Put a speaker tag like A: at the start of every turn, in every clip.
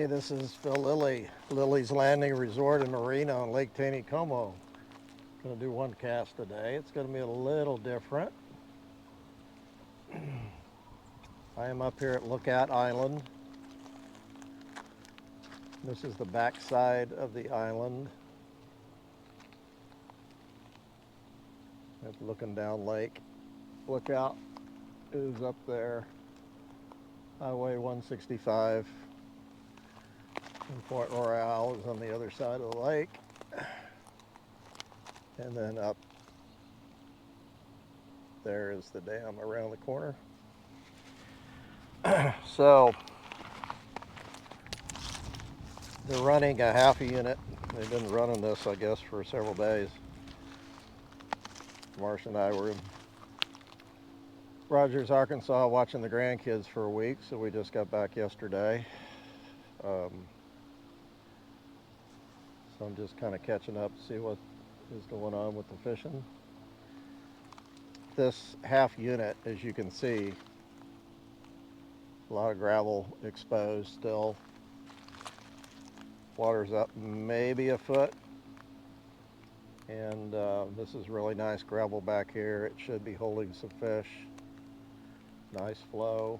A: This is Phil Lilley, Lilley's Landing Resort and Marina on Lake Taneycomo. Going to do one cast today. It's going to be a little different. I am up here at Lookout Island. This is the back side of the island. That's looking down lake. Lookout is up there. Highway 165. And Point Royale is on the other side of the lake. And then up there is the dam around the corner. So they're running a half a unit. They've been running this, I guess, for several days. Marcia and I were in Rogers, Arkansas, watching the grandkids for a week, so we just got back yesterday. So I'm just kind of catching up to see what is going on with the fishing. This half unit, as you can see, a lot of gravel exposed still. Water's up maybe a foot. And this is really nice gravel back here. It should be holding some fish. Nice flow.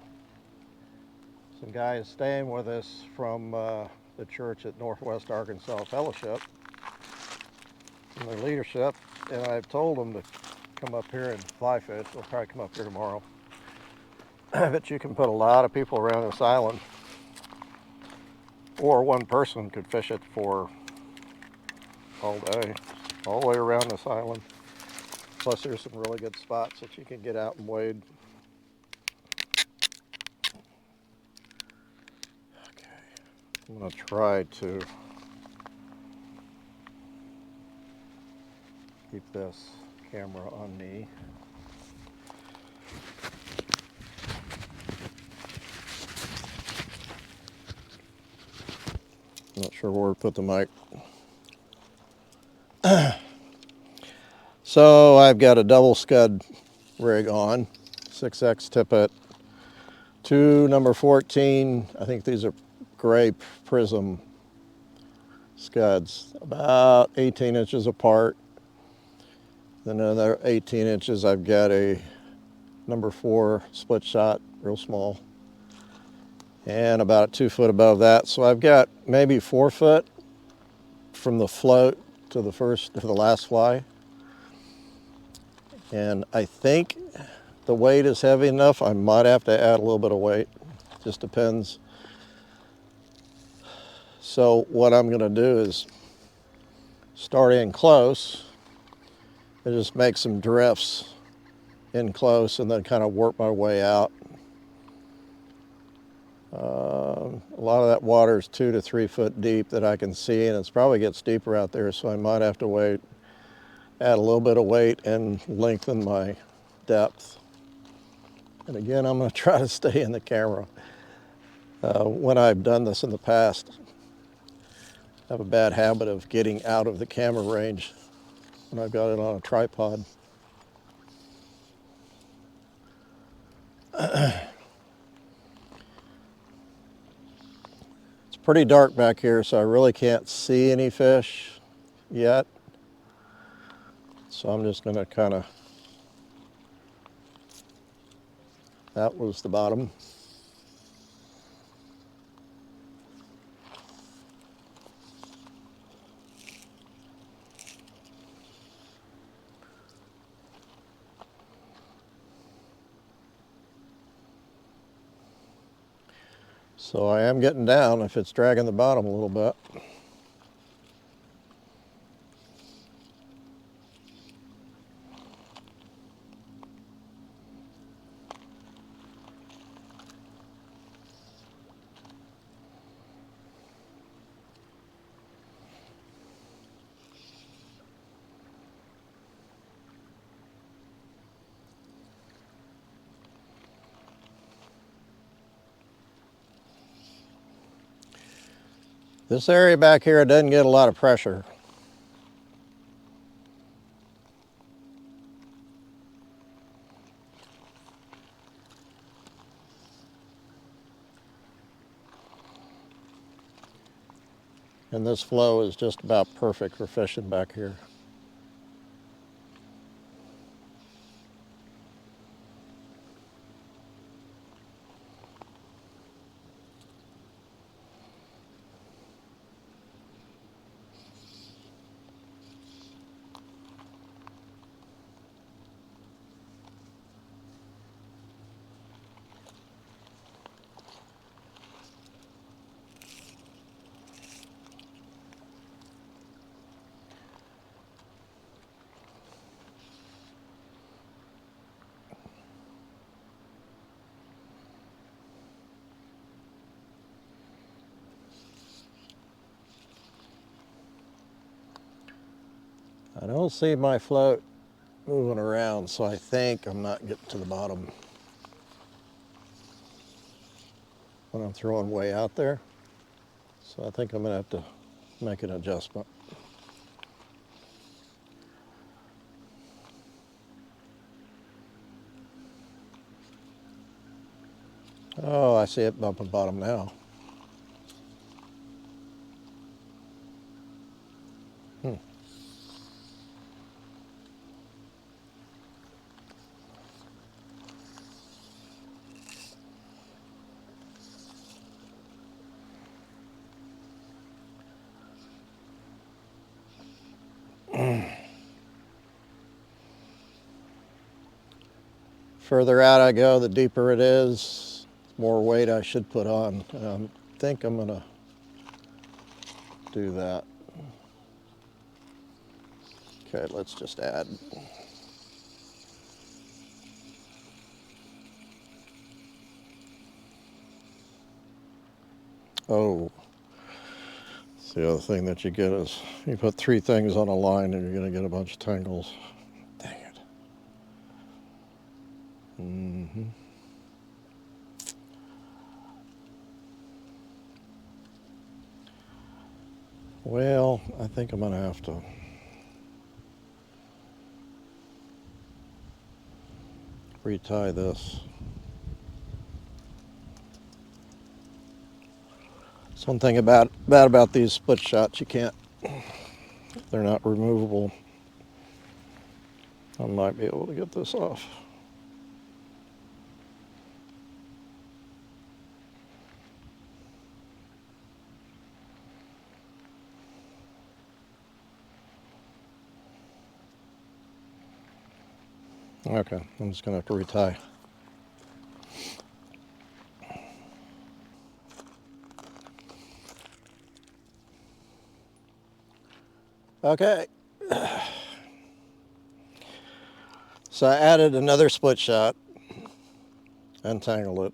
A: Some guys staying with us from the church at Northwest Arkansas Fellowship and their leadership, and I've told them to come up here and fly fish. They'll probably come up here tomorrow. But you can put a lot of people around this island, or one person could fish it for all day, all the way around this island. Plus there's some really good spots that you can get out and wade. Okay, I'm going to try to keep this camera on me. Not sure where to put the mic. So I've got a double scud rig on, 6X tippet, two number 14, I think these are gray prism scuds, about 18 inches apart. Then another 18 inches, I've got a number 4 split shot, real small, and about 2 foot above that. So I've got maybe 4 foot from the float to the last fly. And I think the weight is heavy enough. I might have to add a little bit of weight. Just depends. So what I'm going to do is start in close and just make some drifts in close and then kind of work my way out. A lot of that water is 2 to 3 foot deep that I can see, and it probably gets deeper out there, so I might have to add a little bit of weight and lengthen my depth. And again, I'm going to try to stay in the camera. When I've done this in the past, I have a bad habit of getting out of the camera range when I've got it on a tripod. It's pretty dark back here, so I really can't see any fish yet. So I'm just going to kind of, that was the bottom. So I am getting down if it's dragging the bottom a little bit. This area back here doesn't get a lot of pressure. And this flow is just about perfect for fishing back here. I don't see my float moving around, so I think I'm not getting to the bottom when I'm throwing way out there. So I think I'm gonna have to make an adjustment. Oh, I see it bumping bottom now. Further out I go, the deeper it is, the more weight I should put on. I think I'm gonna do that. Okay, let's just add. Oh, it's the other thing that you get is you put 3 things on a line and you're gonna get a bunch of tangles. Dang it. Well, I think I'm gonna have to retie this. It's one thing bad about these split shots, they're not removable. I might be able to get this off. Okay, I'm just gonna have to retie. Okay. So I added another split shot, untangled it,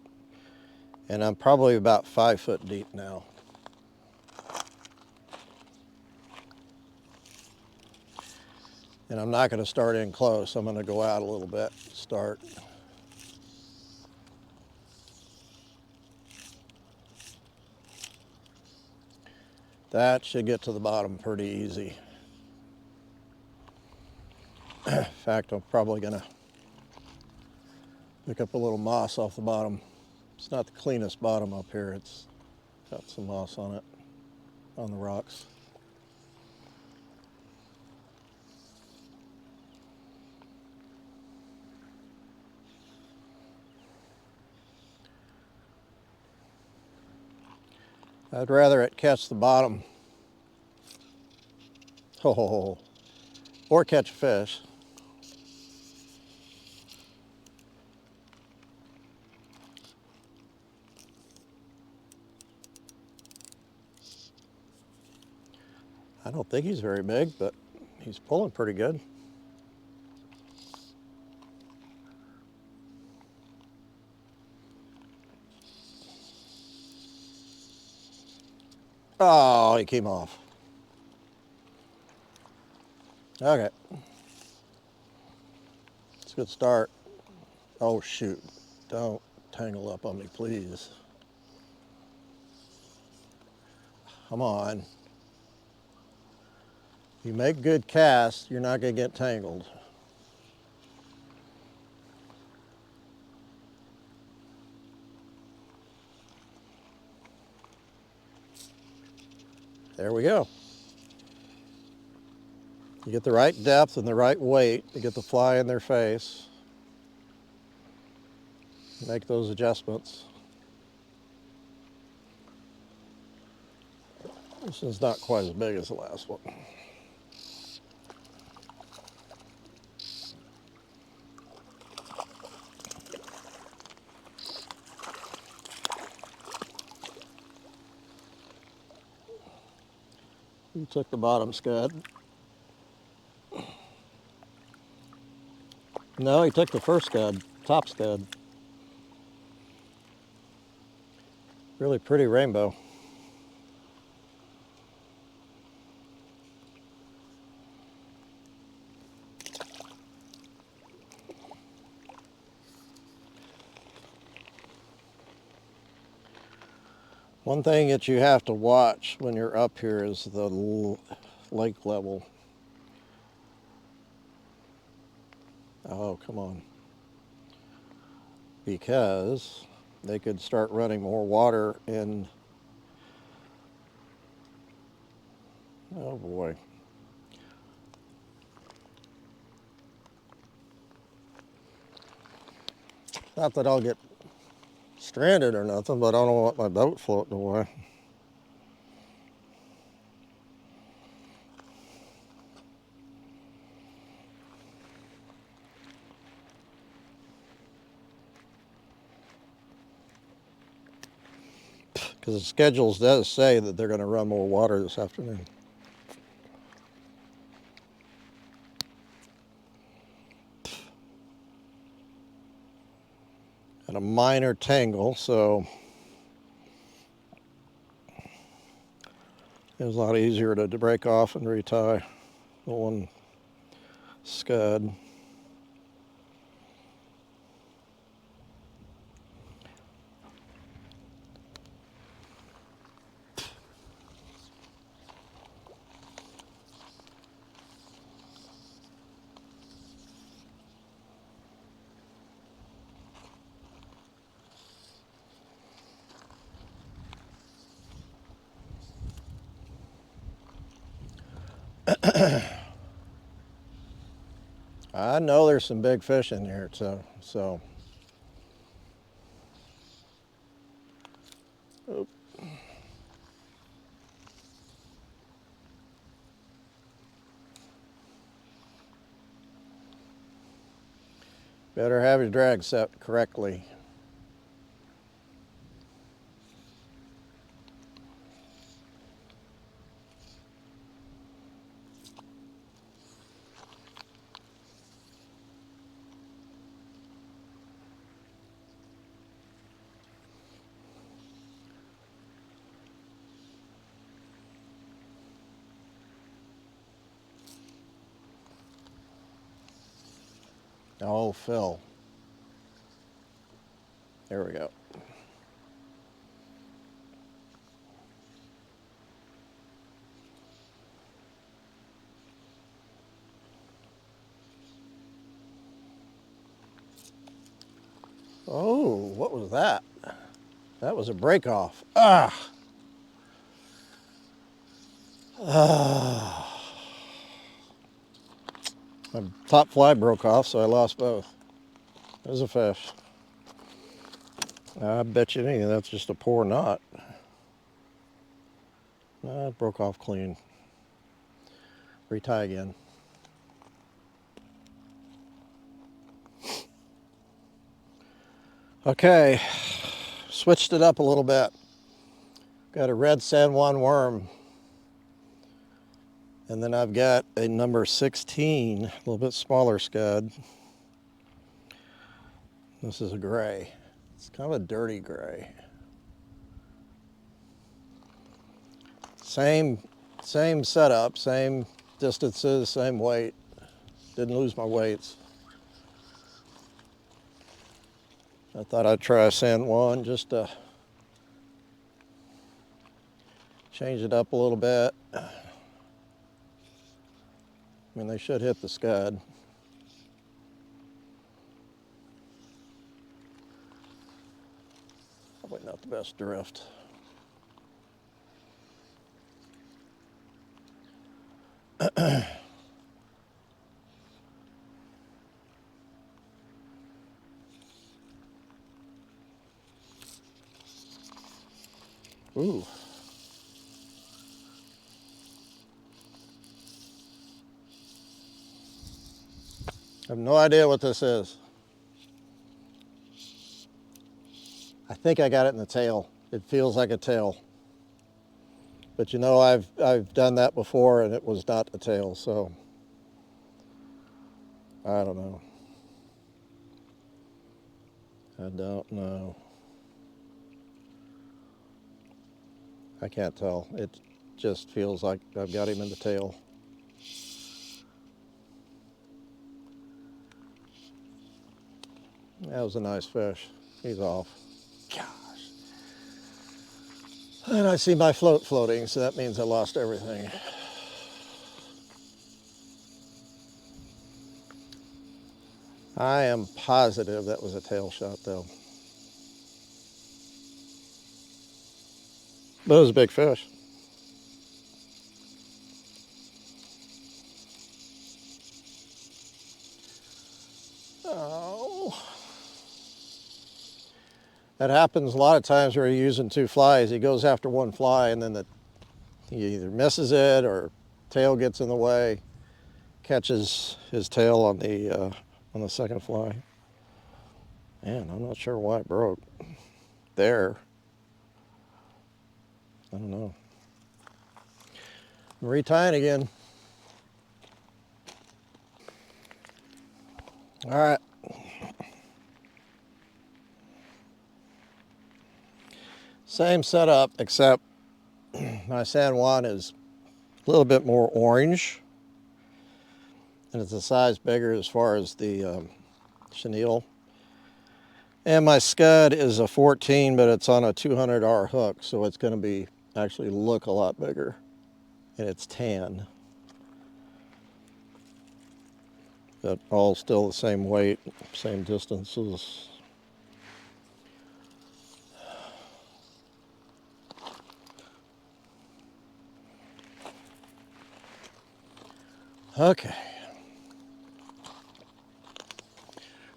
A: and I'm probably about 5 foot deep now. And I'm not gonna start in close. I'm gonna go out a little bit, start. That should get to the bottom pretty easy. In fact, I'm probably gonna pick up a little moss off the bottom. It's not the cleanest bottom up here. It's got some moss on it, on the rocks. I'd rather it catch the bottom. Oh, or catch a fish. I don't think he's very big, but he's pulling pretty good. Oh, he came off. Okay. It's a good start. Oh, shoot. Don't tangle up on me, please. Come on. You make good casts, you're not going to get tangled. There we go. You get the right depth and the right weight to get the fly in their face. Make those adjustments. This one's not quite as big as the last one. You took the bottom scud. No, he took the first scud, top scud. Really pretty rainbow. One thing that you have to watch when you're up here is the lake level. Oh, come on. Because they could start running more water in. Oh boy. Not that I'll get stranded or nothing, but I don't want my boat floating away. Because the schedules does say that they're going to run more water this afternoon. And a minor tangle, so it was a lot easier to break off and retie the one scud. I know there's some big fish in here, so. Oop. Better have your drag set correctly. Oh, Phil. There we go. Oh, what was that? That was a break off. Ah! Ah. My top fly broke off, so I lost both. There's a fish. I bet you anything that's just a poor knot. It broke off clean. Retie again. Okay, switched it up a little bit. Got a red San Juan worm. And then I've got a number 16, a little bit smaller scud. This is a gray. It's kind of a dirty gray. Same setup, same distances, same weight. Didn't lose my weights. I thought I'd try a San Juan just to change it up a little bit. I mean, they should hit the scud. Probably not the best drift. Ooh. I have no idea what this is. I think I got it in the tail. It feels like a tail. But you know, I've done that before and it was not a tail, so I don't know. I don't know. I can't tell. It just feels like I've got him in the tail. That was a nice fish. He's off. Gosh. And I see my float floating, so that means I lost everything. I am positive that was a tail shot, though. But it was a big fish. Oh. That happens a lot of times where you're using two flies. He goes after one fly and then he either misses it or tail gets in the way, catches his tail on the second fly. Man, I'm not sure why it broke there. I don't know. I'm retying again. All right. Same setup, except my San Juan is a little bit more orange, and it's a size bigger as far as the chenille. And my scud is a 14, but it's on a 200R hook, so it's going to be actually look a lot bigger, and it's tan. But all still the same weight, same distances. Okay.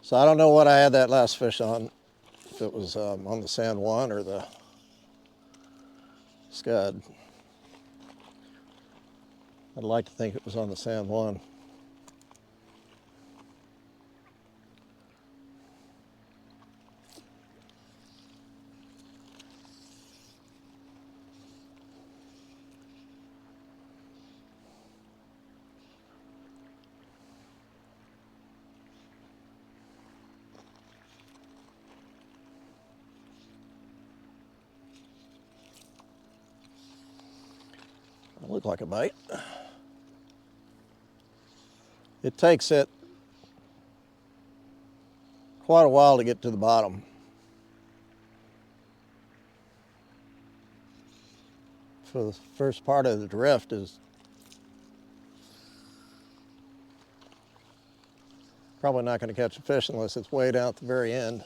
A: So I don't know what I had that last fish on, if it was on the San Juan or the scud. I'd like to think it was on the San Juan. It looked like a bite. It takes it quite a while to get to the bottom. For the first part of the drift is probably not going to catch a fish unless it's way down at the very end.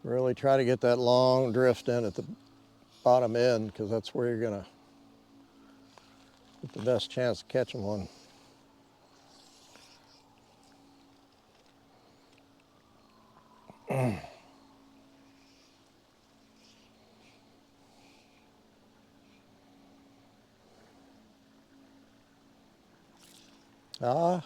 A: Really try to get that long drift in at the bottom end, because that's where you're going to get the best chance of catching one. Ah.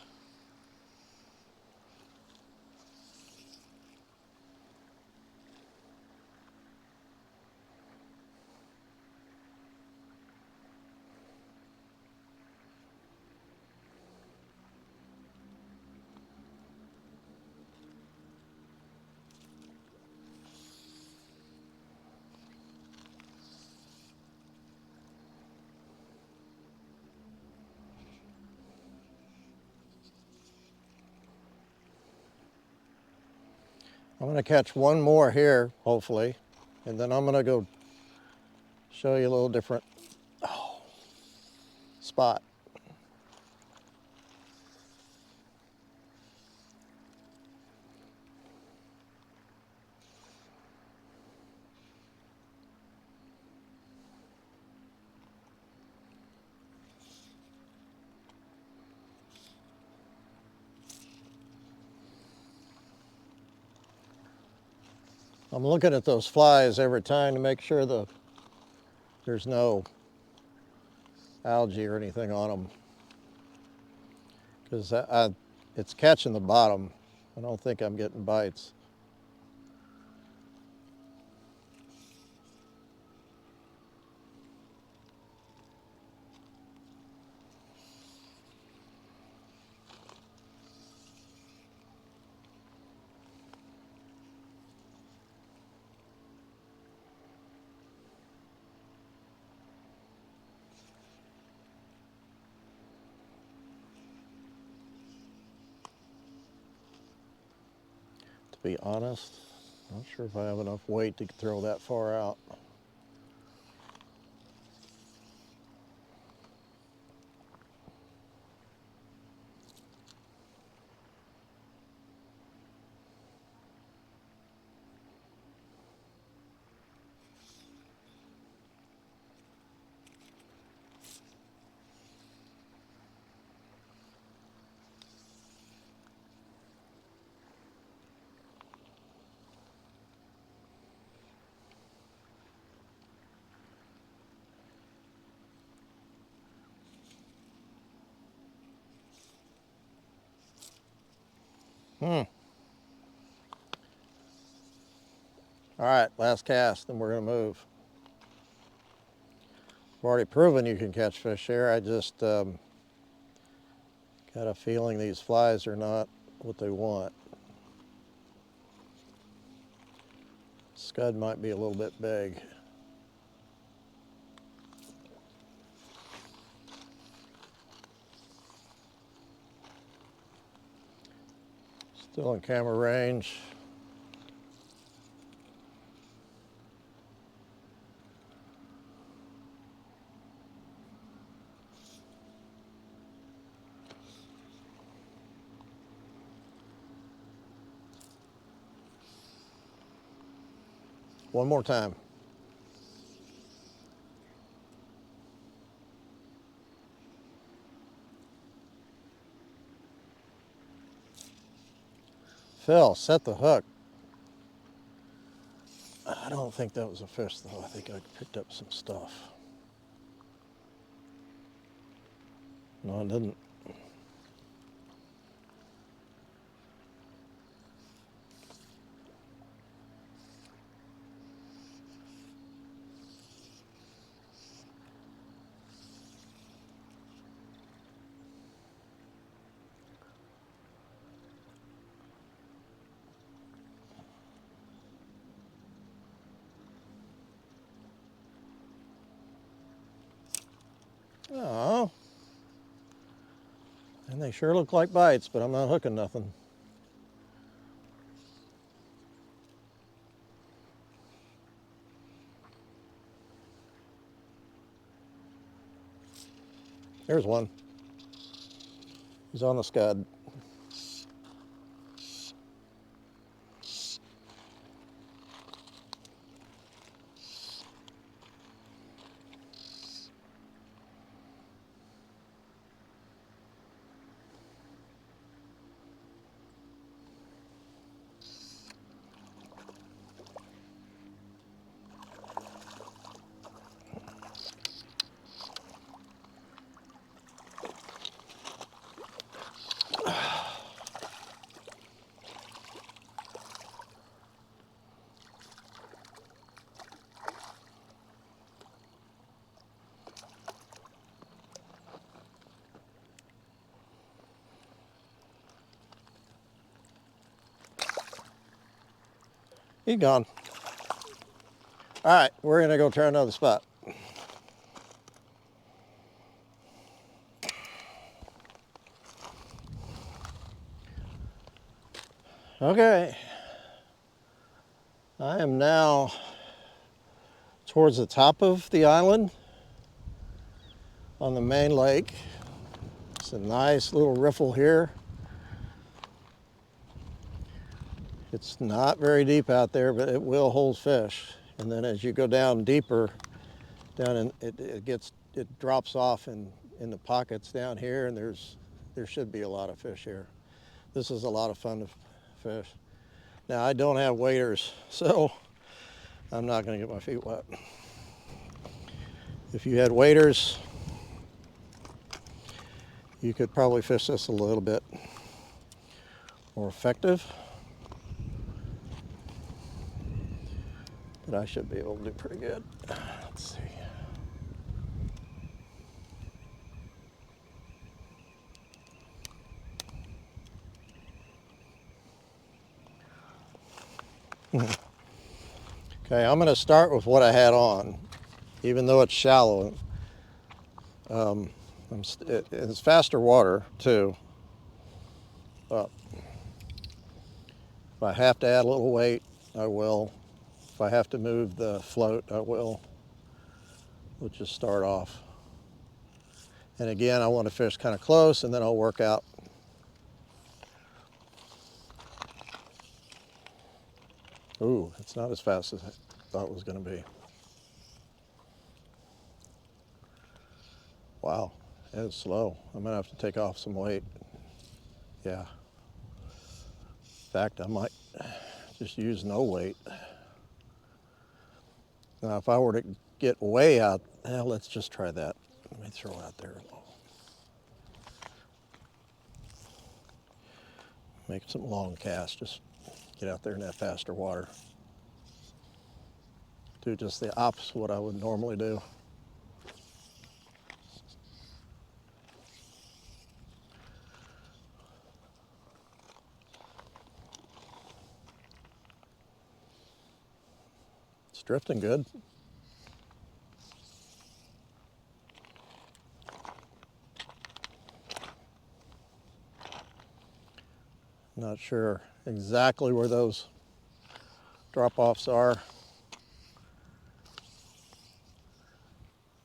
A: I'm going to catch one more here, hopefully, and then I'm going to go show you a little different spot. I'm looking at those flies every time to make sure there's no algae or anything on them, because it's catching the bottom. I don't think I'm getting bites. To be honest, I'm not sure if I have enough weight to throw that far out. All right, last cast, then we're going to move. I've already proven you can catch fish here. I just got a feeling these flies are not what they want. Scud might be a little bit big. Still in camera range. One more time. Phil, set the hook. I don't think that was a fish though. I think I picked up some stuff. No, I didn't. Oh, and they sure look like bites, but I'm not hooking nothing. There's one. He's on the scud. He's gone. All right, we're gonna go try another spot. Okay. I am now towards the top of the island on the main lake. It's a nice little riffle here. It's not very deep out there, but it will hold fish. And then as you go down deeper, down in, it drops off in the pockets down here, and there should be a lot of fish here. This is a lot of fun to fish. Now I don't have waders, so I'm not going to get my feet wet. If you had waders, you could probably fish this a little bit more effective. But I should be able to do pretty good. Let's see. Okay, I'm going to start with what I had on, even though it's shallow. It's faster water too. But if I have to add a little weight, I will. If I have to move the float, I will. We'll just start off. And again, I want to fish kind of close, and then I'll work out. Ooh, it's not as fast as I thought it was going to be. Wow, it's slow. I'm going to have to take off some weight. Yeah. In fact, I might just use no weight. Now, if I were to get way out, well, let's just try that. Let me throw out there. Make some long casts. Just get out there in that faster water. Do just the opposite of what I would normally do. It's drifting good. Not sure exactly where those drop-offs are.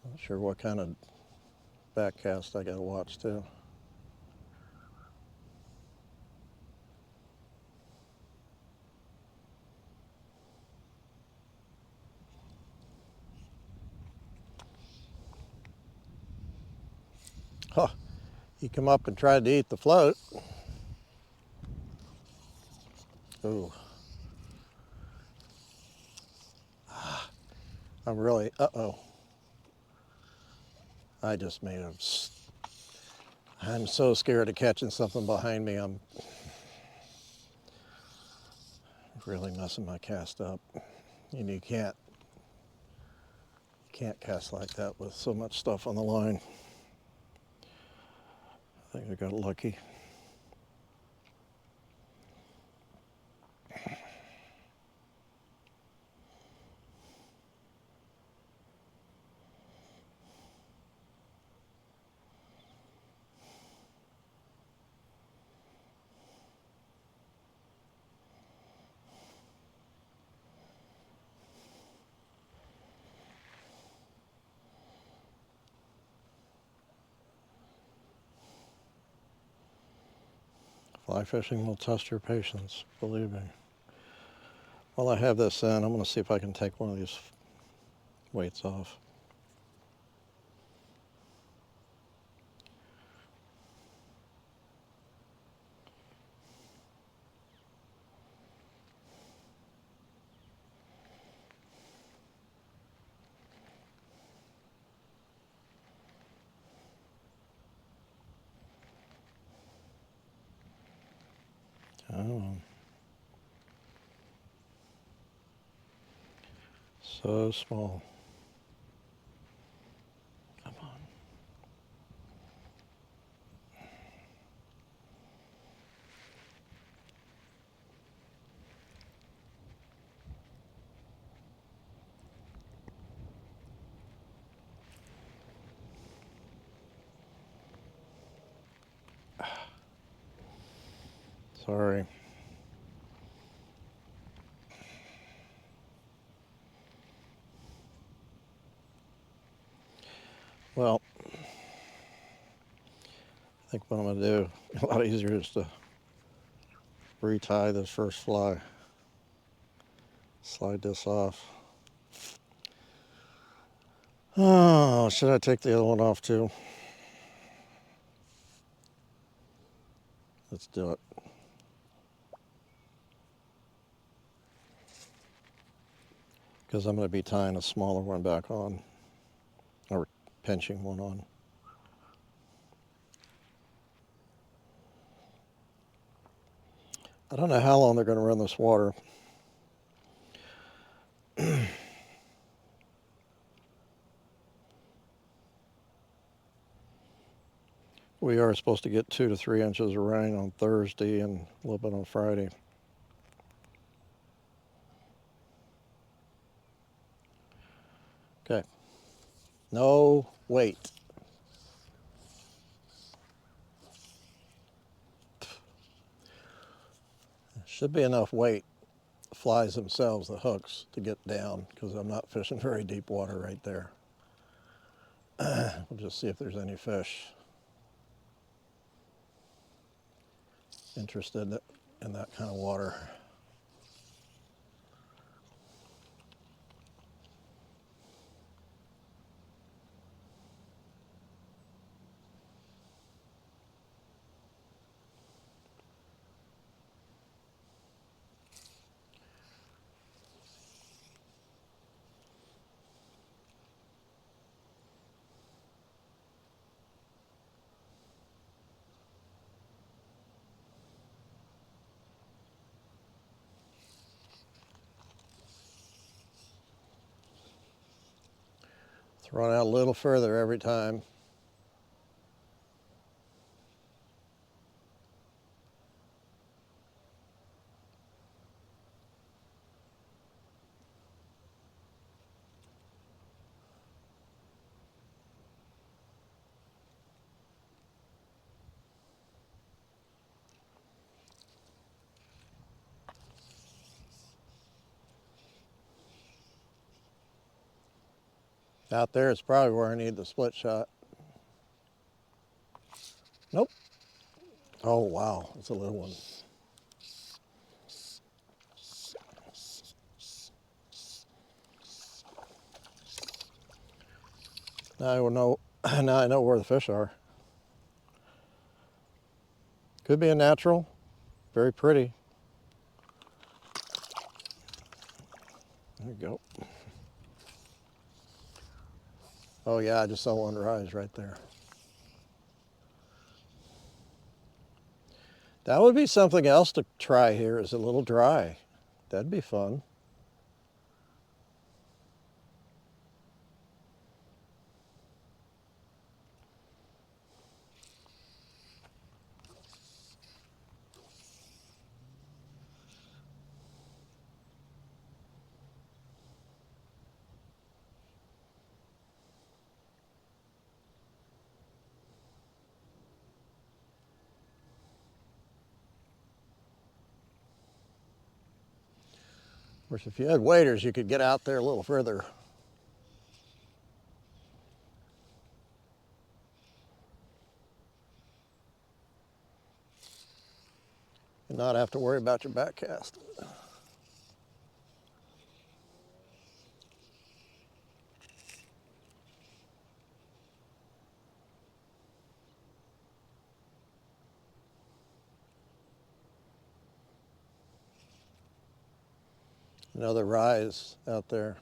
A: Not sure what kind of back cast I gotta watch too. Huh, he come up and tried to eat the float. Ooh. I'm really, uh-oh. I just made a, I'm so scared of catching something behind me. I'm really messing my cast up. And you can't cast like that with so much stuff on the line. I think I got lucky. Fly fishing will test your patience, believe me. While I have this in, I'm going to see if I can take one of these weights off. Oh, so small. Come on. Sorry. Well, I think what I'm going to do, a lot easier, is to retie this first fly. Slide this off. Oh, should I take the other one off too? Let's do it. Because I'm going to be tying a smaller one back on, or pinching one on. I don't know how long they're going to run this water. We are supposed to get 2 to 3 inches of rain on Thursday and a little bit on Friday. Okay. No weight. Should be enough weight, flies themselves, the hooks, to get down, because I'm not fishing very deep water right there. We'll just see if there's any fish interested in that kind of water. Throwing out a little further every time. Out there is probably where I need the split shot. Nope. Oh wow, it's a little one. Now I will know. Now I know where the fish are. Could be a natural. Very pretty. There you go. Oh yeah, I just saw one rise right there. That would be something else to try here, is a little dry. That'd be fun. Of course, if you had waders, you could get out there a little further. And not have to worry about your back cast. Another rise out there.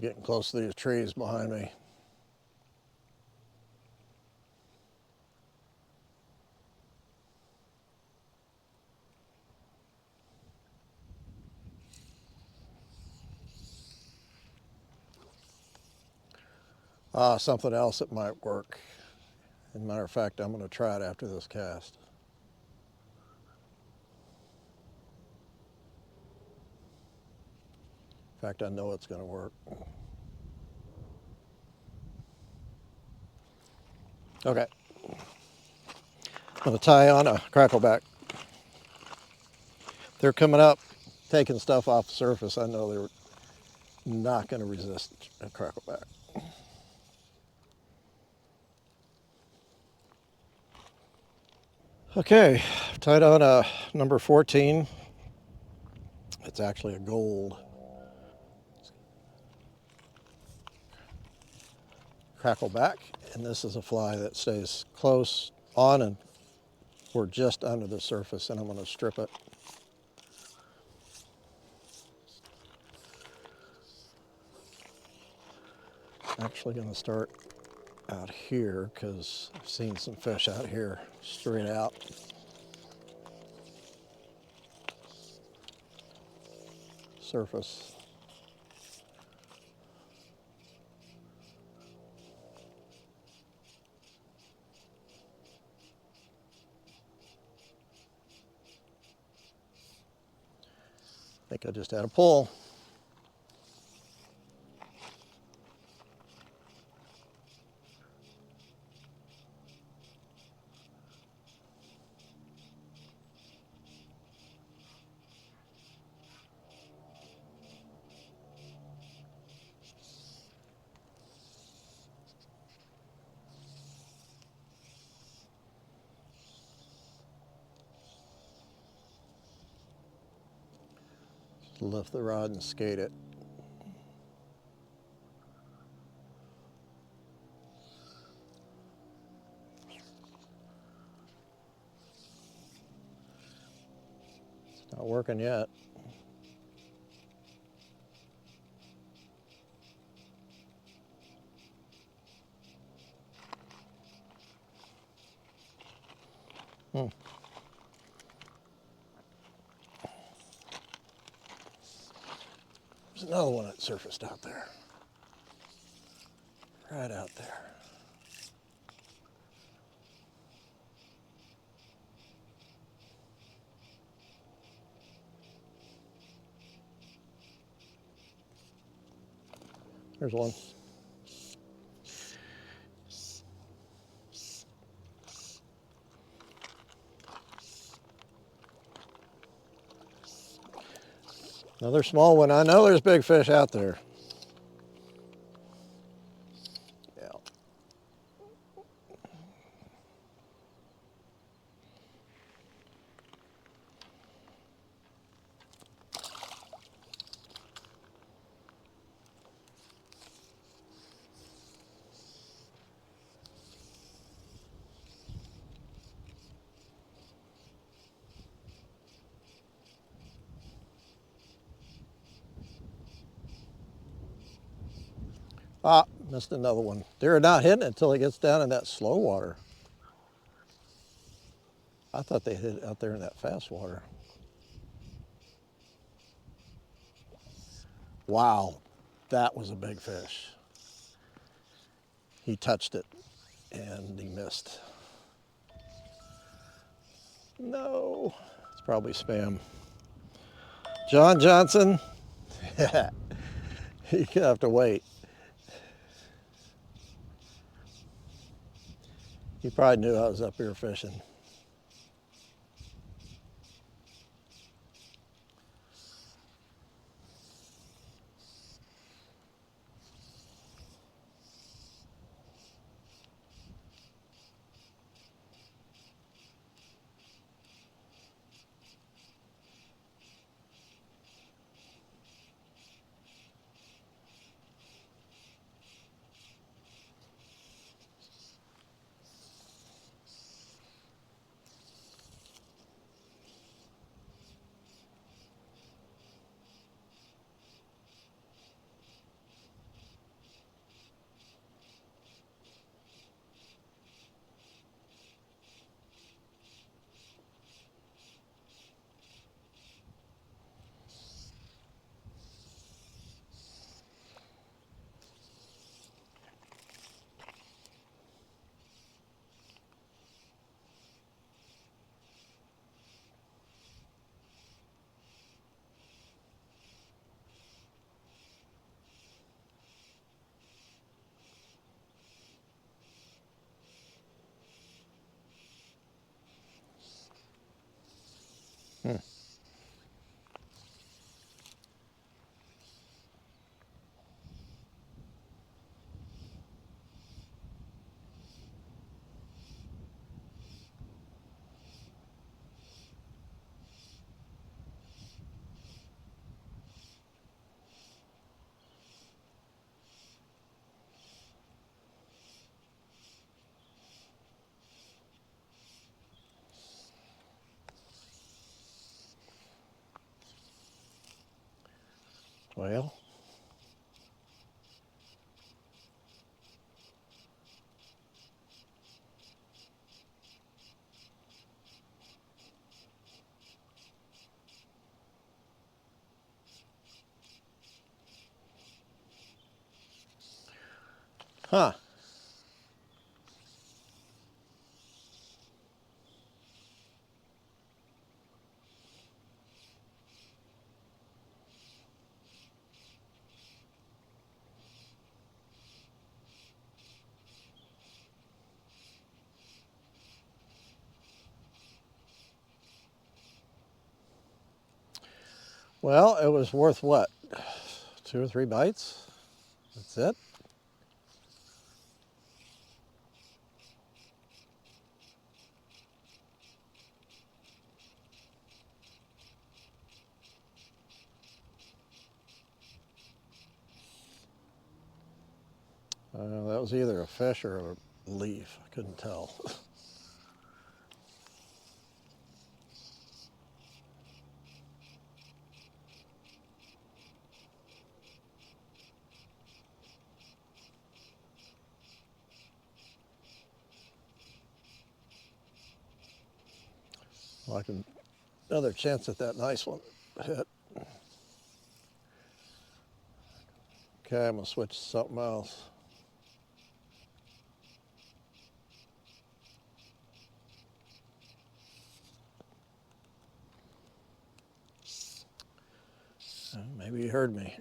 A: Getting close to these trees behind me. Something else that might work. As a matter of fact, I'm going to try it after this cast. In fact, I know it's going to work. Okay. I'm going to tie on a crackleback. They're coming up, taking stuff off the surface. I know they're not going to resist a crackleback. Okay, tied on a number 14. It's actually a gold crackleback, and this is a fly that stays close on and we're just under the surface, and I'm going to strip it. Actually going to start out here because I've seen some fish out here straight out. Surface. I think I just had a pull. Lift the rod and skate it. It's not working yet. There's another one that surfaced out there. Right out there. There's one. Another small one. I know there's big fish out there. Yeah. Ah, missed another one. They're not hitting it until it gets down in that slow water. I thought they hit it out there in that fast water. Wow, that was a big fish. He touched it and he missed. No, it's probably spam. John Johnson, you have to wait. He probably knew I was up here fishing. Hmm. Well, huh. Well, it was worth what? 2 or 3 bites? That's it? That was either a fish or a leaf. I couldn't tell. Like another chance at that nice one hit. Okay, I'm gonna switch to something else. Maybe you heard me.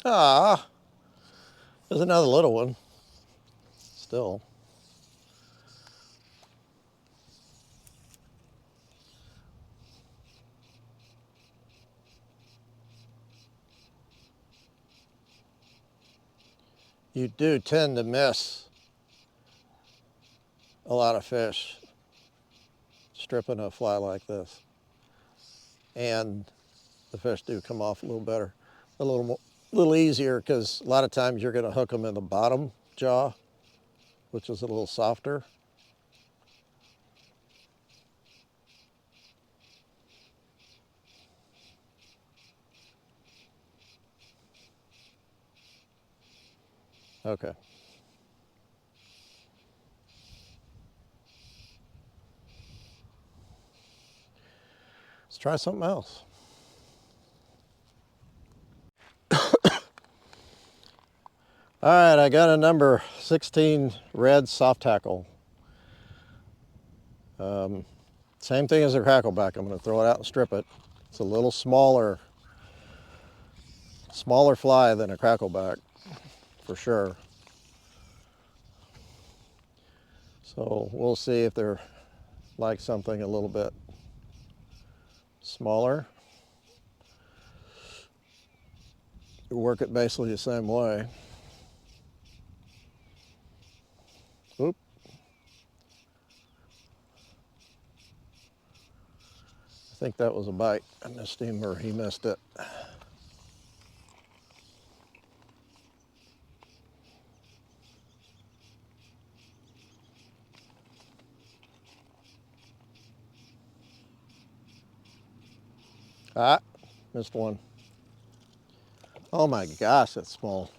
A: Ah, there's another little one. Still. You do tend to miss a lot of fish stripping a fly like this. And the fish do come off a little better, little easier, because a lot of times you're going to hook them in the bottom jaw, which is a little softer. Okay. Let's try something else. All right, I got a number 16 red soft tackle. Same thing as a crackleback. I'm going to throw it out and strip it. It's a little smaller fly than a crackleback, for sure. So we'll see if they're like something a little bit smaller. Work it basically the same way. Oop. I think that was a bite. I missed him, or he missed it. Ah, missed one. Oh my gosh, that's small.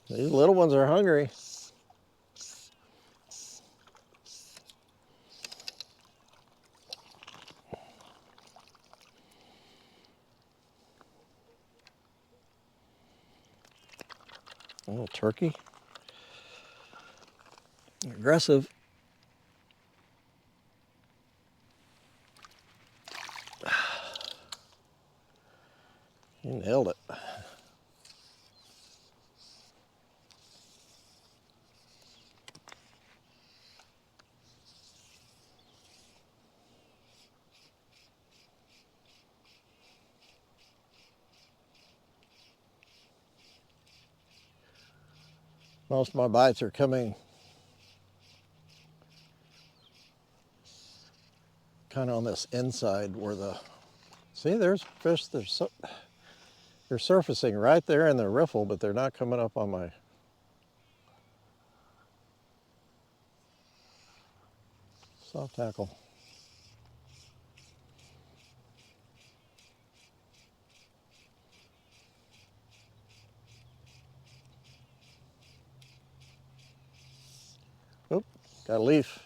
A: These little ones are hungry. A little turkey. Aggressive. You nailed it. Most of my bites are coming kind of on this inside where the, see, there's fish, they're surfacing right there in the riffle, but they're not coming up on my soft tackle. Oop, got a leaf.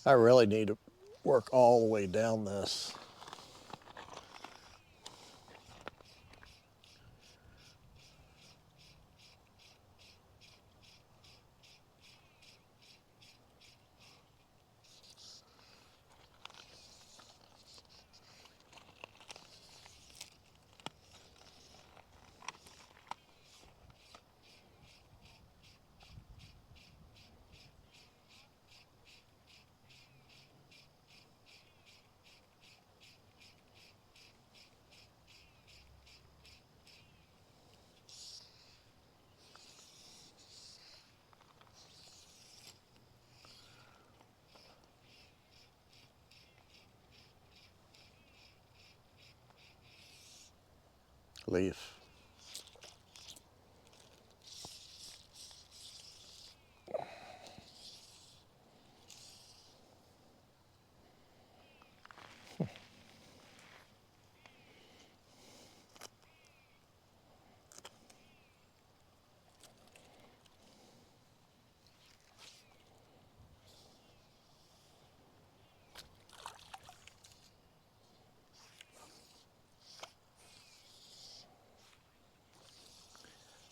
A: I really need to work all the way down this. Leaf.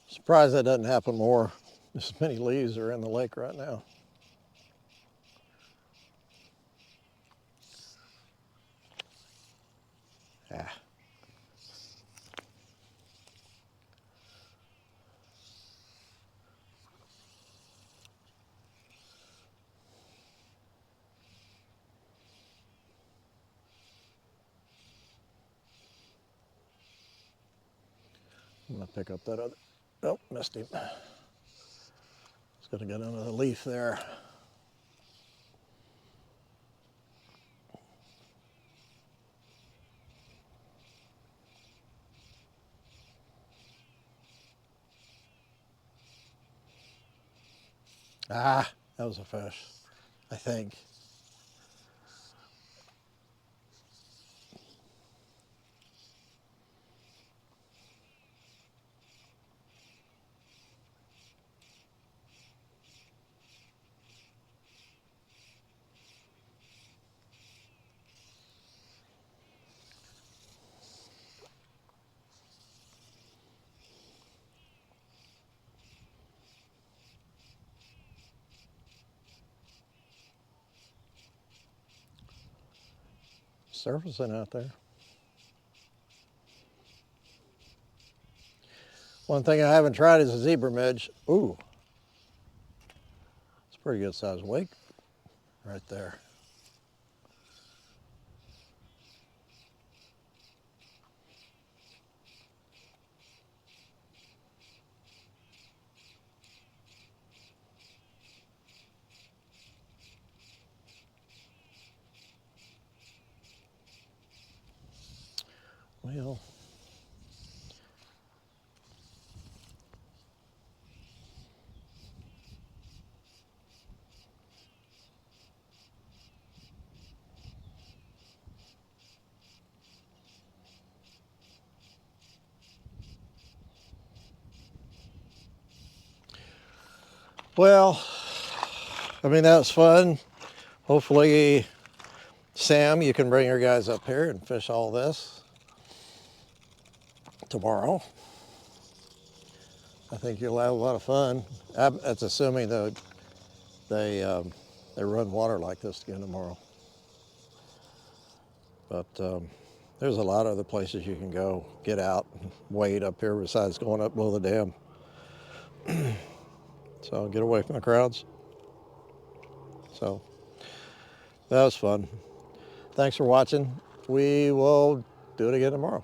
A: Surprised that doesn't happen more. This many leaves are in the lake right now. Ah. I'm gonna pick up that other, oh, missed him. It's gonna get under the leaf there. Ah, that was a fish, I think. Surfacing out there. One thing I haven't tried is a zebra midge. Ooh, it's a pretty good sized wake right there. Well, I mean, that was fun. Hopefully, Sam, you can bring your guys up here and fish all this tomorrow. I think you'll have a lot of fun. That's assuming that they run water like this again tomorrow. But there's a lot of other places you can go get out and wade up here besides going up below the dam. So get away from the crowds. So that was fun. Thanks for watching. We will do it again tomorrow.